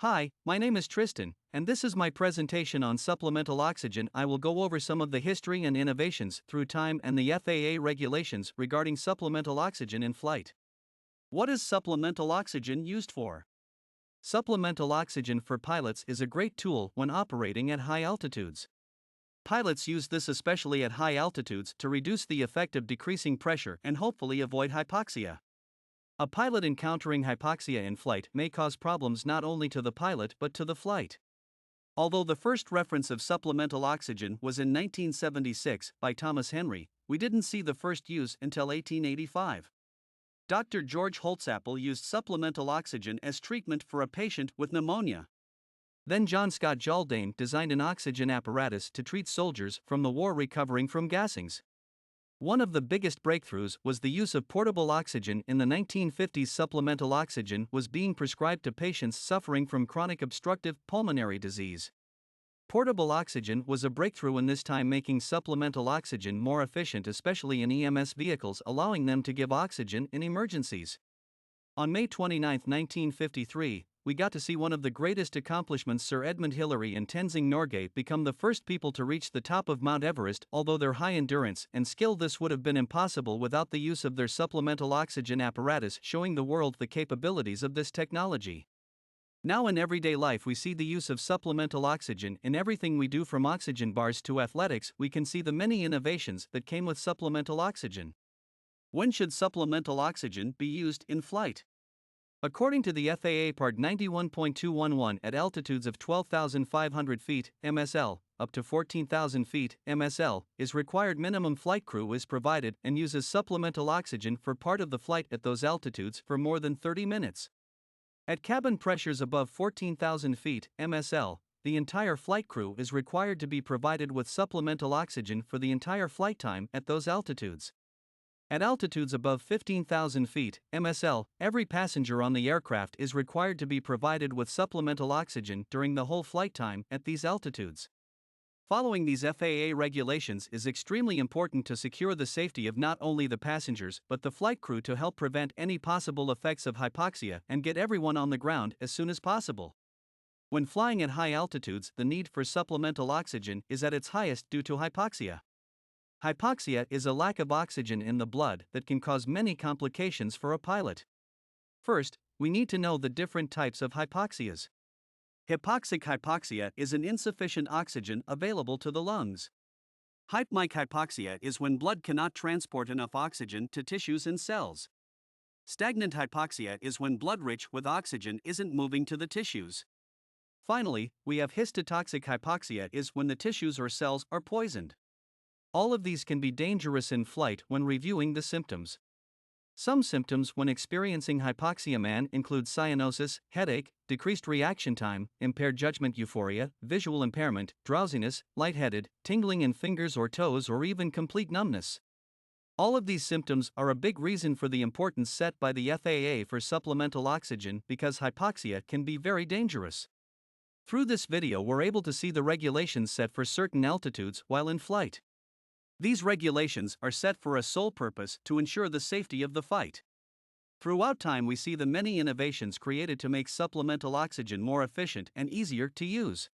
Hi, my name is Tristan, and this is my presentation on supplemental oxygen. I will go over some of the history and innovations through time and the FAA regulations regarding supplemental oxygen in flight. What is supplemental oxygen used for? Supplemental oxygen for pilots is a great tool when operating at high altitudes. Pilots use this especially at high altitudes to reduce the effect of decreasing pressure and hopefully avoid hypoxia. A pilot encountering hypoxia in flight may cause problems not only to the pilot but to the flight. Although the first reference of supplemental oxygen was in 1976 by Thomas Henry, we didn't see the first use until 1885. Dr. George Holtzapfel used supplemental oxygen as treatment for a patient with pneumonia. Then John Scott Jaldane designed an oxygen apparatus to treat soldiers from the war recovering from gassings. One of the biggest breakthroughs was the use of portable oxygen in the 1950s. Supplemental oxygen was being prescribed to patients suffering from chronic obstructive pulmonary disease. Portable oxygen was a breakthrough in this time, making supplemental oxygen more efficient, especially in EMS vehicles, allowing them to give oxygen in emergencies. On May 29, 1953, we got to see one of the greatest accomplishments. Sir Edmund Hillary and Tenzing Norgay become the first people to reach the top of Mount Everest. Although their high endurance and skill, this would have been impossible without the use of their supplemental oxygen apparatus, showing the world the capabilities of this technology. Now in everyday life we see the use of supplemental oxygen in everything we do, from oxygen bars to athletics. We can see the many innovations that came with supplemental oxygen. When should supplemental oxygen be used in flight? According to the FAA Part 91.211, at altitudes of 12,500 feet, MSL, up to 14,000 feet, MSL, is required. Minimum flight crew is provided and uses supplemental oxygen for part of the flight at those altitudes for more than 30 minutes. At cabin pressures above 14,000 feet, MSL, the entire flight crew is required to be provided with supplemental oxygen for the entire flight time at those altitudes. At altitudes above 15,000 feet, MSL, every passenger on the aircraft is required to be provided with supplemental oxygen during the whole flight time at these altitudes. Following these FAA regulations is extremely important to secure the safety of not only the passengers but the flight crew, to help prevent any possible effects of hypoxia and get everyone on the ground as soon as possible. When flying at high altitudes, the need for supplemental oxygen is at its highest due to hypoxia. Hypoxia is a lack of oxygen in the blood that can cause many complications for a pilot. First, we need to know the different types of hypoxias. Hypoxic hypoxia is an insufficient oxygen available to the lungs. Hypemic hypoxia is when blood cannot transport enough oxygen to tissues and cells. Stagnant hypoxia is when blood rich with oxygen isn't moving to the tissues. Finally, we have histotoxic hypoxia, is when the tissues or cells are poisoned. All of these can be dangerous in flight. When reviewing the symptoms, some symptoms when experiencing hypoxia include cyanosis, headache, decreased reaction time, impaired judgment, euphoria, visual impairment, drowsiness, lightheaded, tingling in fingers or toes, or even complete numbness. All of these symptoms are a big reason for the importance set by the FAA for supplemental oxygen, because hypoxia can be very dangerous. Through this video we're able to see the regulations set for certain altitudes while in flight. These regulations are set for a sole purpose: to ensure the safety of the flight. Throughout time we see the many innovations created to make supplemental oxygen more efficient and easier to use.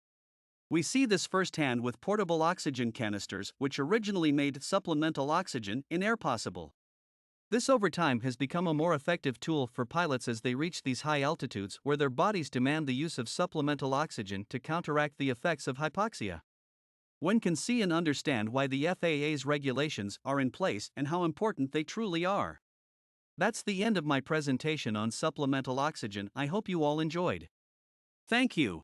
We see this firsthand with portable oxygen canisters, which originally made supplemental oxygen in air possible. This over time has become a more effective tool for pilots as they reach these high altitudes where their bodies demand the use of supplemental oxygen to counteract the effects of hypoxia. One can see and understand why the FAA's regulations are in place and how important they truly are. That's the end of my presentation on supplemental oxygen. I hope you all enjoyed. Thank you.